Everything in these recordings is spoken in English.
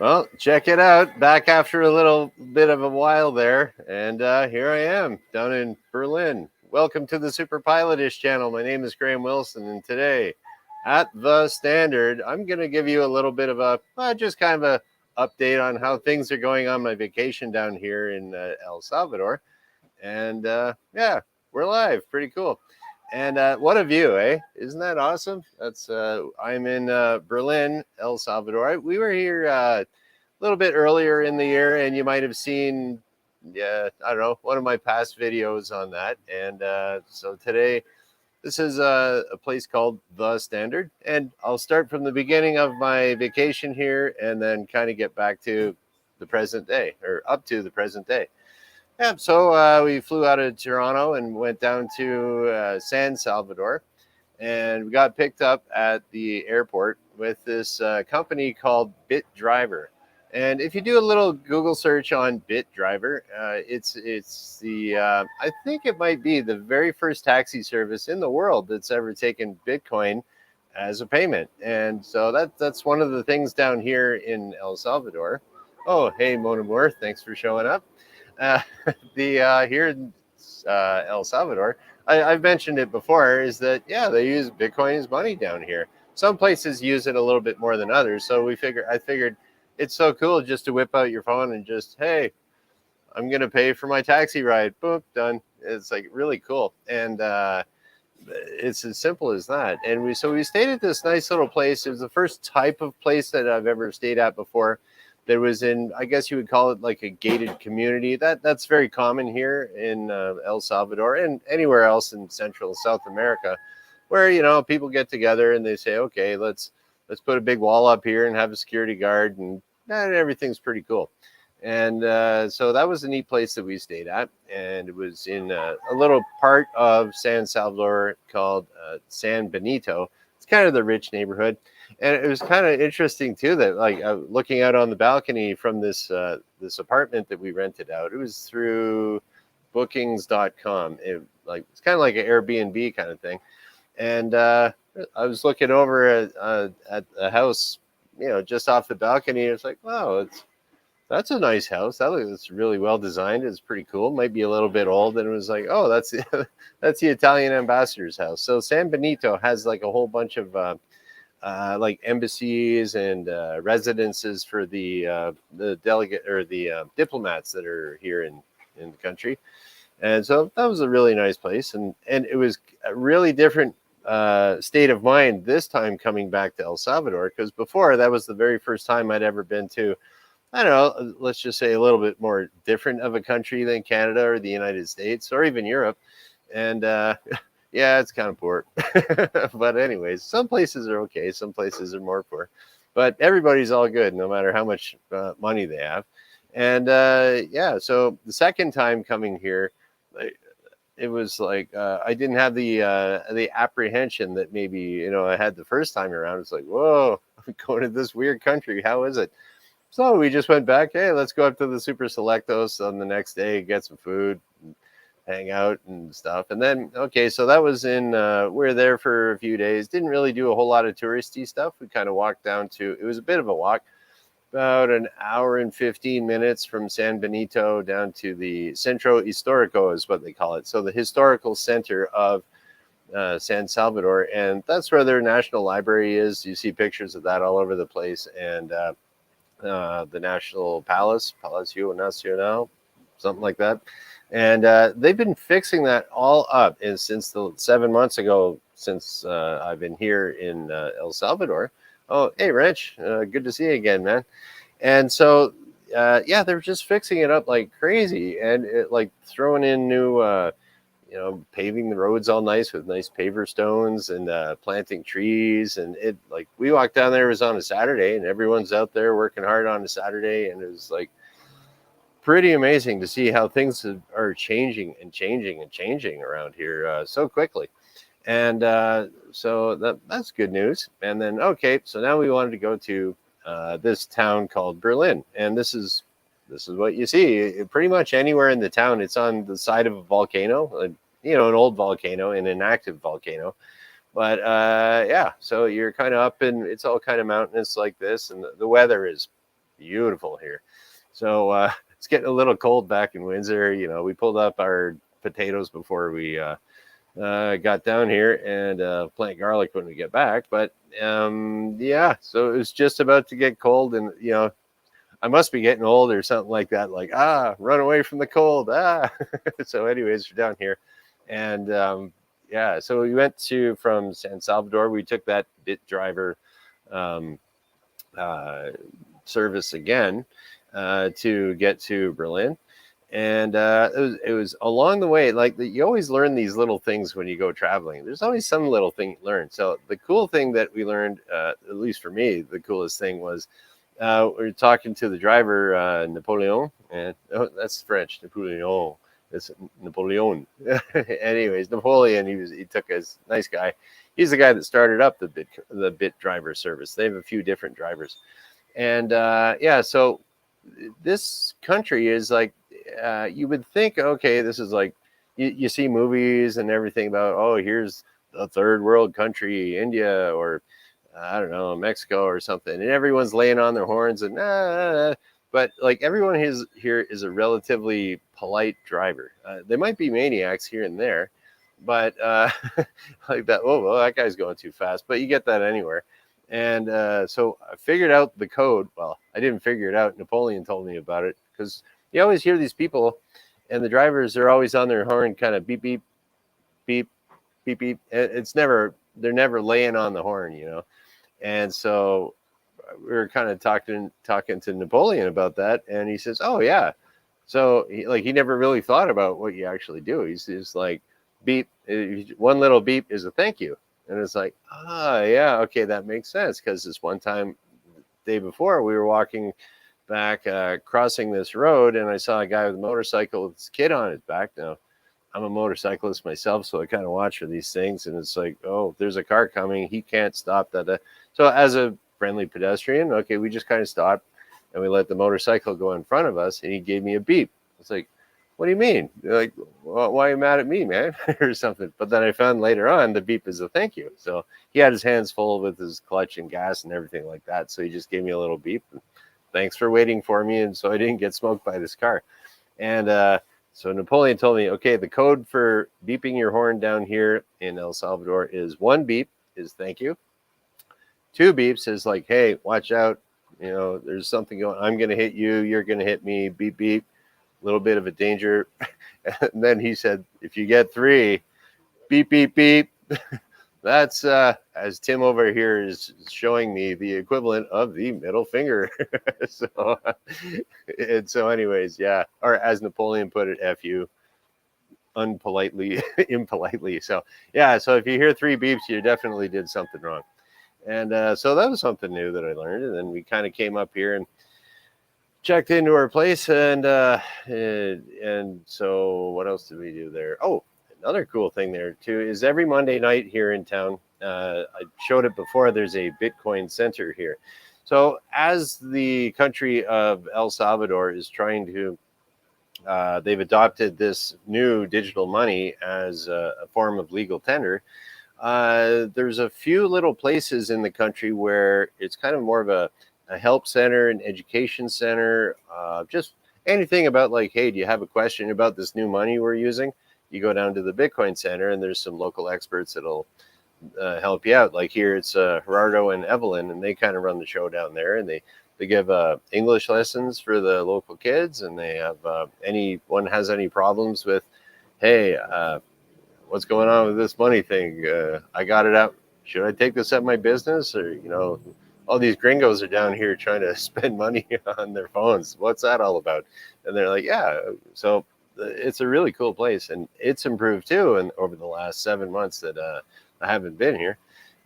Well, check it out. Back after a little bit of a while there, and here I am down in Berlin. Welcome to the Superpilotish channel. My name is Graham Wilson, and today at the Standard, I'm going to give you a little bit of a just kind of a update on how things are going on my vacation down here in El Salvador. And yeah, we're live. Pretty cool. And what a view, eh? Isn't that awesome? That's I'm in Berlin, El Salvador. We were here a little bit earlier in the year, and you might have seen, yeah, I don't know, one of my past videos on that. And so today, this is a place called The Standard, and I'll start from the beginning of my vacation here, and then kind of get back to the present day, or up to the present day. Yeah, so we flew out of Toronto and went down to San Salvador, and we got picked up at the airport with this company called Bit Driver. And if you do a little Google search on Bit Driver, it's the I think it might be the very first taxi service in the world that's ever taken Bitcoin as a payment. And so that's one of the things down here in El Salvador. Oh, hey, Mon Amour, thanks for showing up. Uh, the Here in El Salvador, I've mentioned it before, is that yeah, they use Bitcoin as money down here. Some places use it a little bit more than others. So I figured it's so cool just to whip out your phone and just, hey, I'm gonna pay for my taxi ride. Boom, done. It's like really cool, and it's as simple as that. And we stayed at this nice little place. It was the first type of place that I've ever stayed at before. That was in, I guess you would call it like a gated community. That's very common here in El Salvador and anywhere else in Central and South America, where people get together and they say, okay, let's put a big wall up here and have a security guard, and everything's pretty cool. And so that was a neat place that we stayed at, and it was in a little part of San Salvador called San Benito. It's kind of the rich neighborhood, and it was kind of interesting too that like looking out on the balcony from this apartment that we rented out. It was through bookings.com. It's kind of like an Airbnb kind of thing, and I was looking over at the house, just off the balcony. It's like, wow, that's a nice house. It's really well designed. It's pretty cool. Might be a little bit old. And it was like, oh, that's the Italian ambassador's house. So San Benito has like a whole bunch of like embassies and residences for the delegate or the diplomats that are here in the country. And so that was a really nice place, and it was a really different state of mind this time coming back to El Salvador, because before that was the very first time I'd ever been to, I don't know, let's just say a little bit more different of a country than Canada or the United States or even Europe. And yeah, it's kind of poor. But anyways, some places are okay. Some places are more poor. But everybody's all good, no matter how much money they have. And yeah, so the second time coming here, it was like I didn't have the apprehension that maybe I had the first time around. It's like, whoa, I'm going to this weird country. How is it? So we just went back. Hey, let's go up to the Super Selectos on the next day, get some food, and hang out and stuff. And then, okay, so that was in, we were there for a few days. Didn't really do a whole lot of touristy stuff. We kind of walked down to, it was a bit of a walk, about an hour and 15 minutes from San Benito down to the Centro Histórico is what they call it. So the historical center of San Salvador. And that's where their national library is. You see pictures of that all over the place. And, the National Palace, Palacio Nacional, something like that. And they've been fixing that all up. And since the 7 months ago, since I've been here in El Salvador. Oh, hey, Rich, good to see you again, man. And so, yeah, they're just fixing it up like crazy, and like throwing in new, paving the roads all nice with nice paver stones and planting trees. And it, like, we walked down there, it was on a Saturday, and everyone's out there working hard on a Saturday. And it was like pretty amazing to see how things are changing and changing and changing around here so quickly. And so that's good news. And then, okay, so now we wanted to go to this town called Berlin. And this is what you see. Pretty much anywhere in the town, it's on the side of a volcano, an old volcano and an active volcano. But yeah, so you're kind of up, and it's all kind of mountainous like this, and the weather is beautiful here. So it's getting a little cold back in Windsor. You know, we pulled up our potatoes before we got down here and plant garlic when we get back. But yeah, so it was just about to get cold, and you know, I must be getting old or something like that. Like, run away from the cold. So anyways, we're down here, and yeah, so we went from San Salvador. We took that bit driver um, service again to get to Berlin. And it was along the way, like you always learn these little things when you go traveling. There's always some little thing you learn. So the cool thing that we learned, at least for me, the coolest thing was we were talking to the driver, Napoleon, and that's French, Napoleon. It's Napoleon. Anyways, Napoleon, he took us, nice guy. He's the guy that started up the bit driver service. They have a few different drivers. And yeah, so this country is like, you would think, okay, this is like, you see movies and everything about, oh, here's a third world country, India, or I don't know, Mexico or something, and everyone's laying on their horns and but like everyone here is a relatively polite driver. They might be maniacs here and there, but like that, oh, well, that guy's going too fast, but you get that anywhere. And so I figured out the code. Well, I didn't figure it out. Napoleon told me about it, because you always hear these people, and the drivers are always on their horn, kind of beep, beep, beep, beep, beep. They're never laying on the horn, you know. And so we were kind of talking to Napoleon about that, and he says, "Oh yeah." So he never really thought about what you actually do. He's just like, beep. One little beep is a thank you, and it's like, yeah, okay, that makes sense. Because this one time, the day before, we were walking back, crossing this road, and I saw a guy with a motorcycle with his kid on his back. Now, I'm a motorcyclist myself, so I kind of watch for these things, and it's like, oh, there's a car coming, he can't stop that. So as a friendly pedestrian, okay, we just kind of stopped, and we let the motorcycle go in front of us, and he gave me a beep. It's like, what do you mean? Like, well, why are you mad at me, man? Or something. But then I found later on the beep is a thank you. So he had his hands full with his clutch and gas and everything like that. So he just gave me a little beep. Thanks for waiting for me, and so I didn't get smoked by this car. And so Napoleon told me, okay, the code for beeping your horn down here in El Salvador is 1 beep is thank you. 2 beeps is like, hey, watch out. You know, there's something going on. I'm going to hit you. You're going to hit me. Beep, beep. A little bit of a danger. And then he said, if you get 3, beep, beep, beep. That's, as Tim over here is showing me, the equivalent of the middle finger. So anyways, yeah. Or as Napoleon put it, F you. Unpolitely, impolitely. So yeah, so if you hear 3 beeps, you definitely did something wrong. And so that was something new that I learned. And then we kind of came up here and checked into our place, and so what else did we do there? Oh, another cool thing there too is every Monday night here in town, I showed it before, there's a Bitcoin center here. So as the country of El Salvador is trying to, they've adopted this new digital money as a form of legal tender. There's a few little places in the country where it's kind of more of a help center, an education center, just anything about like, hey, do you have a question about this new money we're using? You go down to the Bitcoin Center, and there's some local experts that'll help you out. Like here, it's Gerardo and Evelyn, and they kind of run the show down there, and they give English lessons for the local kids, and they have anyone has any problems with, hey, what's going on with this money thing? I got it out. Should I take this at my business? Or, you know, all these gringos are down here trying to spend money on their phones. What's that all about? And they're like, yeah. So it's a really cool place, and it's improved too. And over the last 7 months that I haven't been here,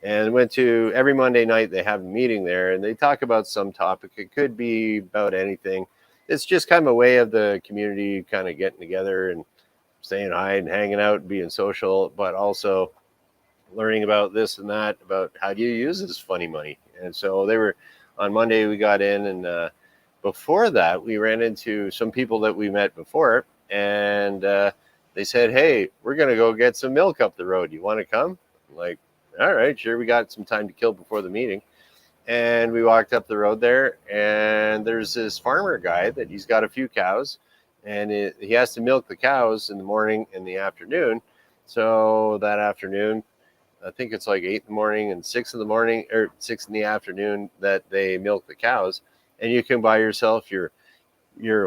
and went to every Monday night, they have a meeting there, and they talk about some topic. It could be about anything. It's just kind of a way of the community kind of getting together and saying hi and hanging out and being social, but also learning about this and that, about how do you use this funny money. And so they were on Monday, we got in, and before that, we ran into some people that we met before, and they said, hey, we're going to go get some milk up the road. You want to come? I'm like, all right, sure. We got some time to kill before the meeting. and we walked up the road there, and there's this farmer guy that he's got a few cows, and he has to milk the cows in the morning and the afternoon. So that afternoon, I think it's like 8 in the morning and 6 in the morning, or 6 in the afternoon, that they milk the cows, and you can buy yourself your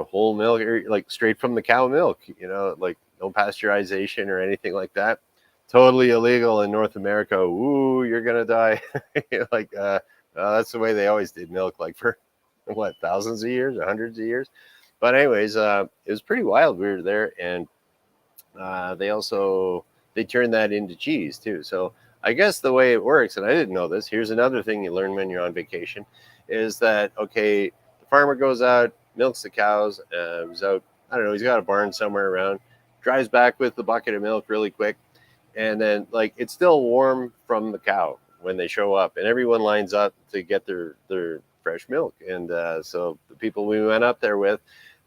whole milk, or like straight from the cow milk, like no pasteurization or anything like that. Totally illegal in North America. Ooh, you're gonna die. Like that's the way they always did milk, like for what, thousands of years or hundreds of years. But anyways, it was pretty wild. We were there, and they turned that into cheese too. So I guess the way it works, and I didn't know this. Here's another thing you learn when you're on vacation, is that okay, the farmer goes out, milks the cows. He's out. I don't know. He's got a barn somewhere around. Drives back with the bucket of milk really quick, and then like it's still warm from the cow when they show up, and everyone lines up to get their fresh milk. And so the people we went up there with,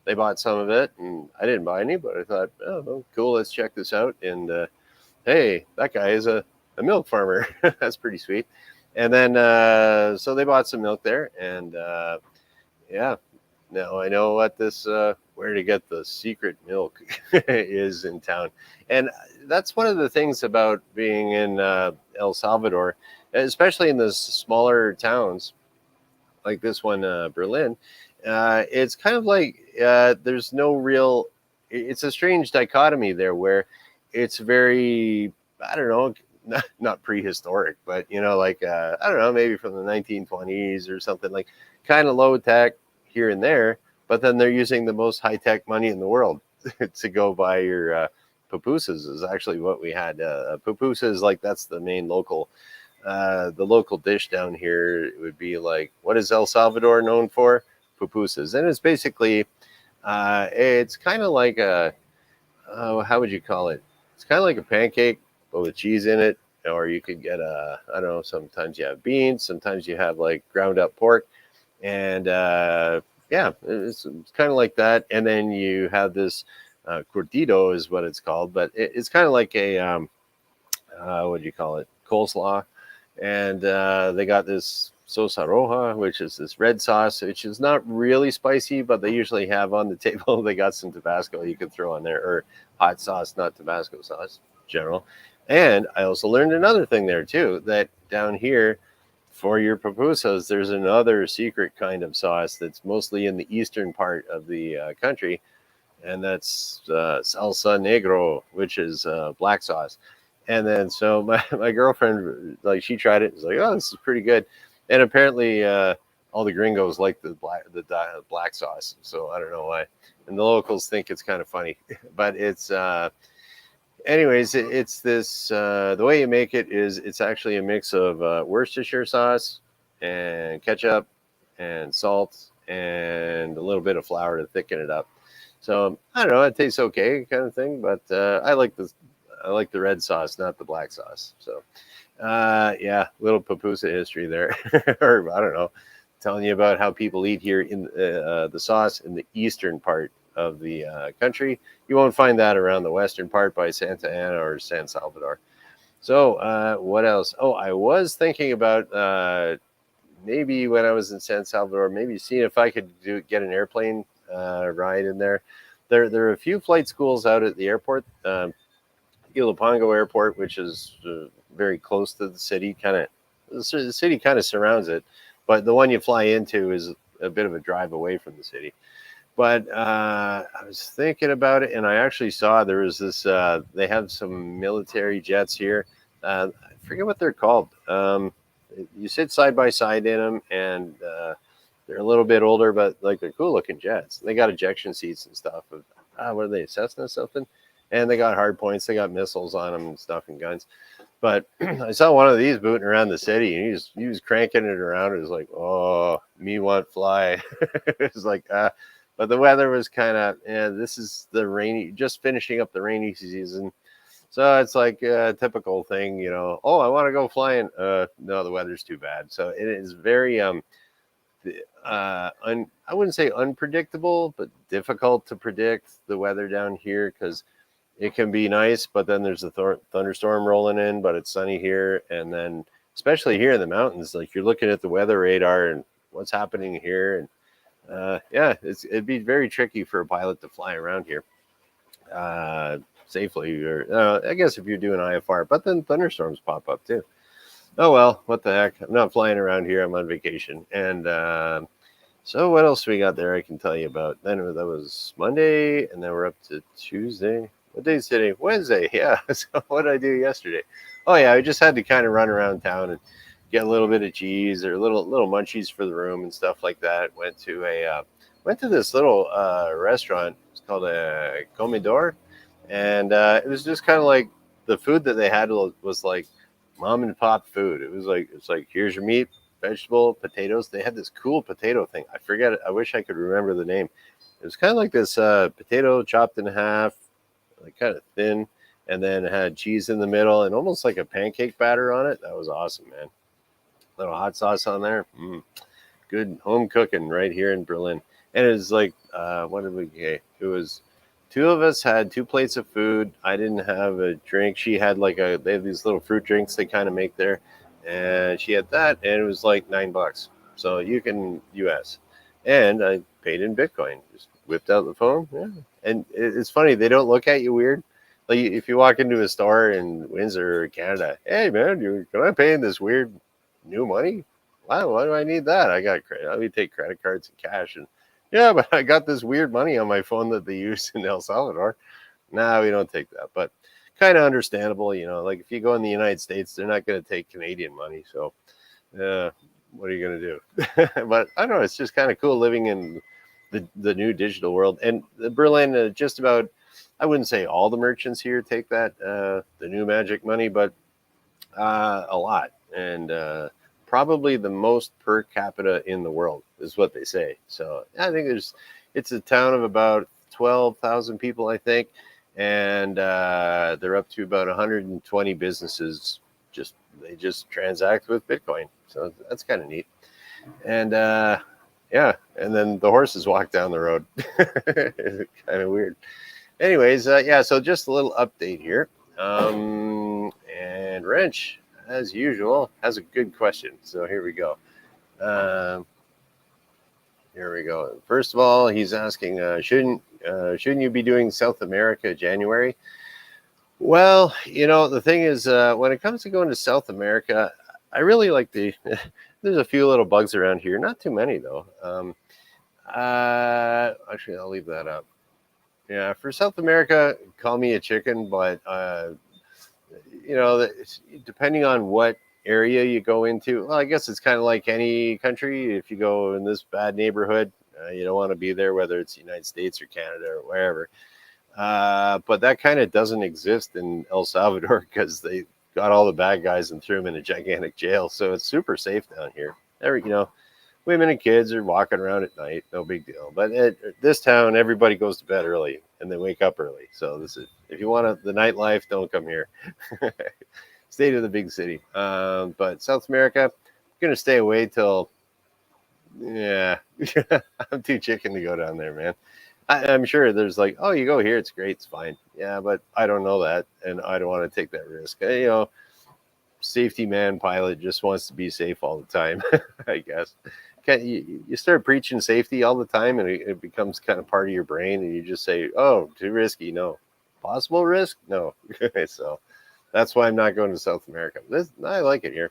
they bought some of it, and I didn't buy any, but I thought, oh, well, cool, let's check this out. And hey, that guy is a milk farmer. That's pretty sweet. And then so they bought some milk there, and yeah, now I know what this where to get the secret milk is in town. And that's one of the things about being in El Salvador, especially in the smaller towns like this one, Berlin. It's kind of like there's no real. It's a strange dichotomy there, where it's very, I don't know, not prehistoric, but like I don't know, maybe from the 1920s or something, like kind of low tech here and there. But then they're using the most high tech money in the world to go buy your pupusas. Is actually what we had. Pupusas, like that's the main local. The local dish down here would be like, what is El Salvador known for? Pupusas. And it's basically, it's kind of like how would you call it? It's kind of like a pancake, but with cheese in it. Or you could get I don't know, sometimes you have beans, sometimes you have like ground up pork. And yeah, it's kind of like that. And then you have this curtido is what it's called, but it's kind of like a, what do you call it? Coleslaw. And they got this salsa roja, which is this red sauce, which is not really spicy, but they usually have on the table. They got some Tabasco you could throw on there, or hot sauce, not Tabasco sauce, general. And I also learned another thing there too, that down here for your pupusas, there's another secret kind of sauce that's mostly in the eastern part of the country, and that's salsa negro, which is black sauce. And then so my girlfriend, like, she tried it. Was like, oh, this is pretty good. And apparently all the gringos like the black sauce. So I don't know why. And the locals think it's kind of funny. But it's anyways, it's this the way you make it is it's actually a mix of Worcestershire sauce and ketchup and salt and a little bit of flour to thicken it up. So I don't know, it tastes okay, kind of thing. But I like the red sauce, not the black sauce. So, yeah, little pupusa history there, or I don't know, telling you about how people eat here in the sauce in the eastern part of the country. You won't find that around the western part by Santa Ana or San Salvador. So, what else? Oh, I was thinking about maybe when I was in San Salvador, maybe seeing if I could get an airplane ride in there. There are a few flight schools out at the airport. Ilopango Airport, which is very close to the city, the city kind of surrounds it, but the one you fly into is a bit of a drive away from the city. But I was thinking about it, and I actually saw there was this. They have some military jets here. I forget what they're called. You sit side by side in them, and they're a little bit older, but like they're cool looking jets. They got ejection seats and stuff. What are they, Cessna something? And they got hard points. They got missiles on them and stuff and guns. But I saw one of these booting around the city, and he was cranking it around. It was like, oh, me want fly. It was like, but the weather was kind of, this is the rainy, just finishing up the rainy season. So it's like a typical thing, oh, I want to go flying. No, the weather's too bad. So it is very, I wouldn't say unpredictable, but difficult to predict the weather down here, because it can be nice, but then there's a thunderstorm rolling in, but it's sunny here. And then especially here in the mountains. Like you're looking at the weather radar and what's happening here, and yeah, it'd be very tricky for a pilot to fly around here safely. Or I guess if you're doing IFR, but then thunderstorms pop up too. Oh well, what the heck? I'm not flying around here. I'm on vacation, and so what else we got there? I can tell you about. Then that was Monday, and then we're up to Tuesday. What day is today? Wednesday. Yeah. So what did I do yesterday? Oh yeah, I just had to kind of run around town and get a little bit of cheese or little munchies for the room and stuff like that. Went to this little restaurant. It's called a Comedor, and it was just kind of like the food that they had was like mom and pop food. It's like here's your meat, vegetable, potatoes. They had this cool potato thing. I forget it. I wish I could remember the name. It was kind of like this potato chopped in half, like kind of thin, and then it had cheese in the middle and almost like a pancake batter on it. That was awesome, man. Little hot sauce on there. Good home cooking right here in Berlin. And it was like, what did we get? It was two of us had 2 plates of food. I didn't have a drink. She had they have these little fruit drinks they kind of make there. And she had that, and it was like $9. So you can US. And I paid in Bitcoin. Just whipped out the phone. Yeah. And it's funny, they don't look at you weird. Like if you walk into a store in Windsor, Canada, hey man, can I pay in this weird new money? Why do I need that? I got credit. Let me take credit cards and cash. And yeah, but I got this weird money on my phone that they use in El Salvador. No, we don't take that. But kind of understandable, like if you go in the United States, they're not going to take Canadian money. So what are you going to do? But I don't know. It's just kind of cool living in the new digital world. And Berlin, just about, I wouldn't say all the merchants here take that, the new magic money, but a lot. And probably the most per capita in the world is what they say. So I think it's a town of about 12,000 people, I think. And they're up to about 120 businesses. They just transact with Bitcoin. So that's kind of neat. And yeah, and then the horses walk down the road. Kind of weird. Anyways, yeah, so just a little update here. And Wrench, as usual, has a good question. So here we go. First of all, he's asking, shouldn't you be doing South America January? Well, the thing is, when it comes to going to South America, I really like there's a few little bugs around here. Not too many, though. Actually, I'll leave that up. Yeah, for South America, call me a chicken, but depending on what area you go into, well, I guess it's kind of like any country. If you go in this bad neighborhood, you don't want to be there, whether it's the United States or Canada or wherever. But that kind of doesn't exist in El Salvador because they got all the bad guys and threw them in a gigantic jail. So it's super safe down here. Women and kids are walking around at night, no big deal. But this town, everybody goes to bed early and they wake up early. So if you want the nightlife, don't come here. Stay to the big city. But South America, I'm gonna stay away till. Yeah, I'm too chicken to go down there, man. I'm sure there's like, oh, you go here, it's great, it's fine. Yeah, but I don't know that, and I don't want to take that risk. Safety man pilot just wants to be safe all the time, I guess. You start preaching safety all the time, and it becomes kind of part of your brain, and you just say, oh, too risky, no. Possible risk? No. So that's why I'm not going to South America. I like it here.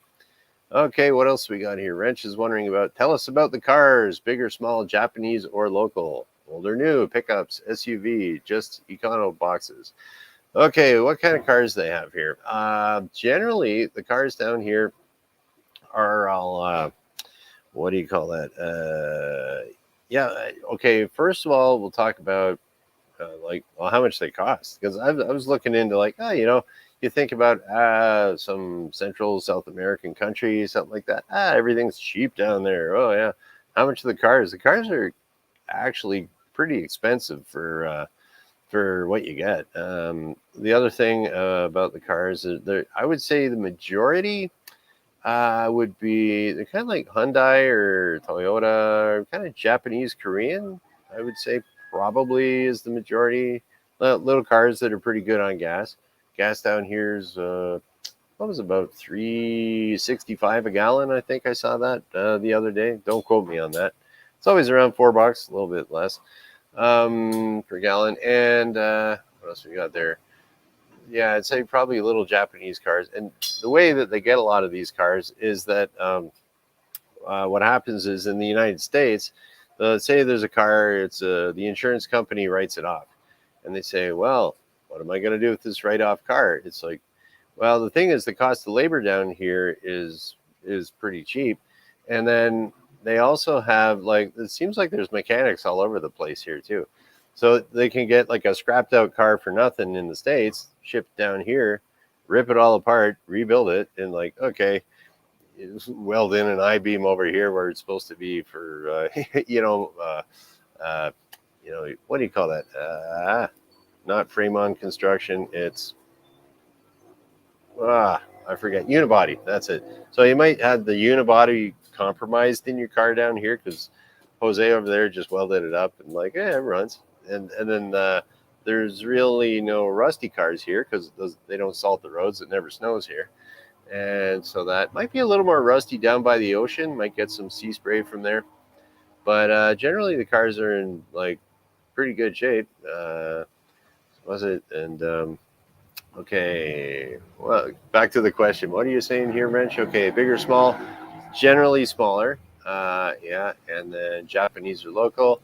Okay, what else we got here? Wrench is wondering tell us about the cars, big or small, Japanese or local, old or new, pickups, SUV, just econo boxes. Okay, what kind of cars they have here? Generally, the cars down here are all, what do you call that? Yeah, okay, first of all, we'll talk about how much they cost. Because I was looking into you think about some Central South American countries, something like that. Everything's cheap down there. Oh, yeah. How much are the cars? The cars are actually pretty expensive for what you get. The other thing about the cars is I would say the majority would be they're kind of like Hyundai or Toyota, or kind of Japanese Korean. I would say probably is the majority. Little cars that are pretty good on gas. Gas down here is what was it, about $3.65 a gallon. I think I saw that the other day. Don't quote me on that. It's always around $4, a little bit less per gallon. And what else we got there? Yeah, I'd say probably little Japanese cars. And the way that they get a lot of these cars is that what happens is in the United States, say there's a car, it's the insurance company writes it off, and they say, well, what am I going to do with this write-off car? It's like, well, the thing is, the cost of labor down here is pretty cheap, and then they also have, like, it seems like there's mechanics all over the place here too, so they can get like a scrapped out car for nothing in the States, shipped down here, rip it all apart, rebuild it, and like, okay, weld in an I-beam over here where it's supposed to be for what do you call that? Not frame-on construction. It's I forget, unibody. That's it. So you might have the unibody compromised in your car down here because Jose over there just welded it up and like, it runs. And then there's really no rusty cars here because they don't salt the roads. It never snows here. And so that might be a little more rusty down by the ocean. Might get some sea spray from there. But generally the cars are in like pretty good shape. Was it? And okay, well, back to the question. What are you saying here, Wrench? Okay, big or small? Generally smaller. Yeah, and then Japanese or local.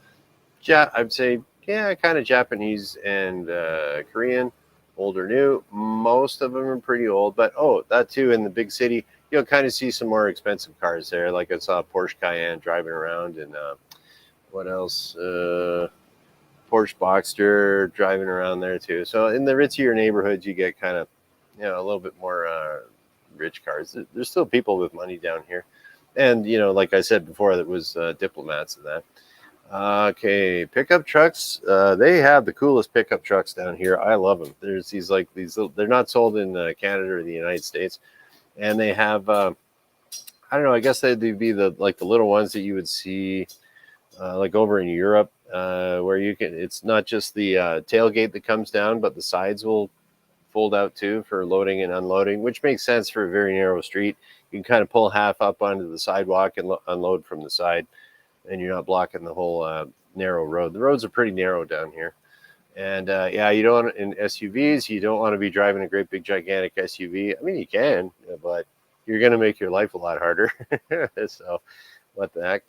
I'd say, yeah, kind of Japanese and Korean, old or new. Most of them are pretty old, but that too, in the big city, you'll kind of see some more expensive cars there. Like I saw a Porsche Cayenne driving around, and what else? Porsche Boxster driving around there too. So in the ritzier neighborhoods, you get kind of, a little bit more rich cars. There's still people with money down here, and like I said before, that was diplomats and that. Okay, pickup trucks. They have the coolest pickup trucks down here. I love them. There's these little, they're not sold in Canada or the United States, and they have I don't know. I guess they'd be the little ones that you would see like over in Europe, where you can. It's not just the tailgate that comes down, but the sides will fold out too for loading and unloading, which makes sense for a very narrow street. You can kind of pull half up onto the sidewalk and unload from the side, and you're not blocking the whole narrow road. The roads are pretty narrow down here. And yeah, you don't, in SUVs, you don't want to be driving a great big gigantic SUV. I mean, you can, but you're going to make your life a lot harder. So what the heck?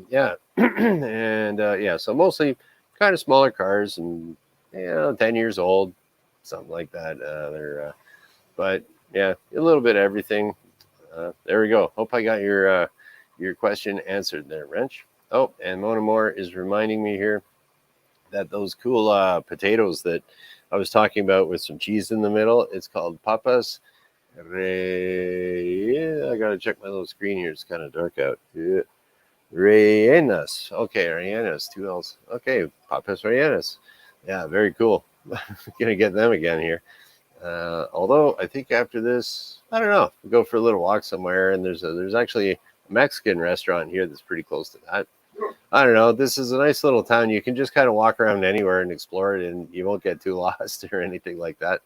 Yeah. And yeah, so mostly kind of smaller cars and, 10 years old, something like that. But yeah, a little bit of everything. There we go. Hope I got your question answered there, Wrench. Oh, and Mona Moore is reminding me here that those cool potatoes that I was talking about with some cheese in the middle, it's called papas I gotta check my little screen here. It's kind of dark out. Rellenas. Okay, rellenas. 2 L's. Okay, papas rellenas. Yeah, very cool. Gonna get them again here. Although I think after this, I don't know, we'll go for a little walk somewhere, and there's actually a Mexican restaurant here that's pretty close to that. I don't know. This is a nice little town. You can just kind of walk around anywhere and explore it, and you won't get too lost or anything like that.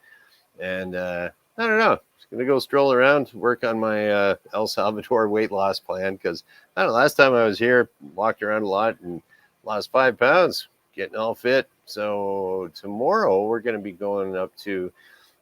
And I don't know. Just gonna go stroll around, work on my El Salvador weight loss plan, because I don't know. Last time I was here, walked around a lot and lost 5 pounds, getting all fit. So tomorrow we're going to be going up to.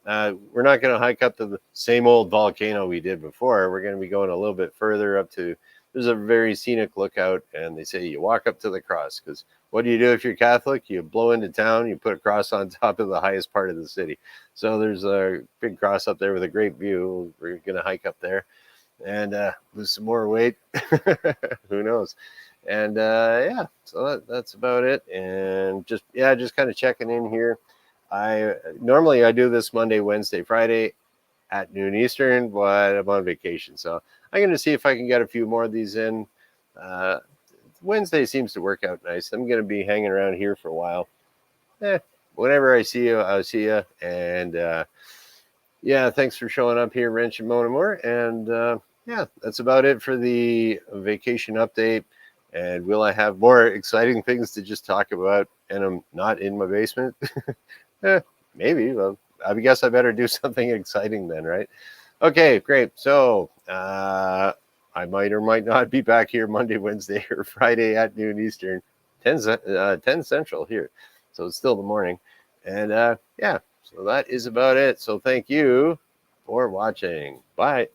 We're not going to hike up to the same old volcano we did before. We're going to be going a little bit further up to. There's a very scenic lookout, and they say you walk up to the cross, because what do you do if you're Catholic? You blow into town, you put a cross on top of the highest part of the city. So there's a big cross up there with a great view. We're going to hike up there and lose some more weight. Who knows? And yeah, so that's about it. And just kind of checking in here. Normally I do this Monday, Wednesday, Friday at noon Eastern, but I'm on vacation, so I'm going to see if I can get a few more of these in. Wednesday seems to work out nice. I'm going to be hanging around here for a while. Whenever I see you, I'll see you. And yeah, thanks for showing up here, Wrench and Mona Moore. And yeah, that's about it for the vacation update. And will I have more exciting things to just talk about? And I'm not in my basement. Maybe. Well, I guess I better do something exciting then, right? Okay, great. So I might or might not be back here Monday, Wednesday, or Friday at noon Eastern, 10 Central here. So it's still the morning. And yeah, so that is about it. So thank you for watching. Bye.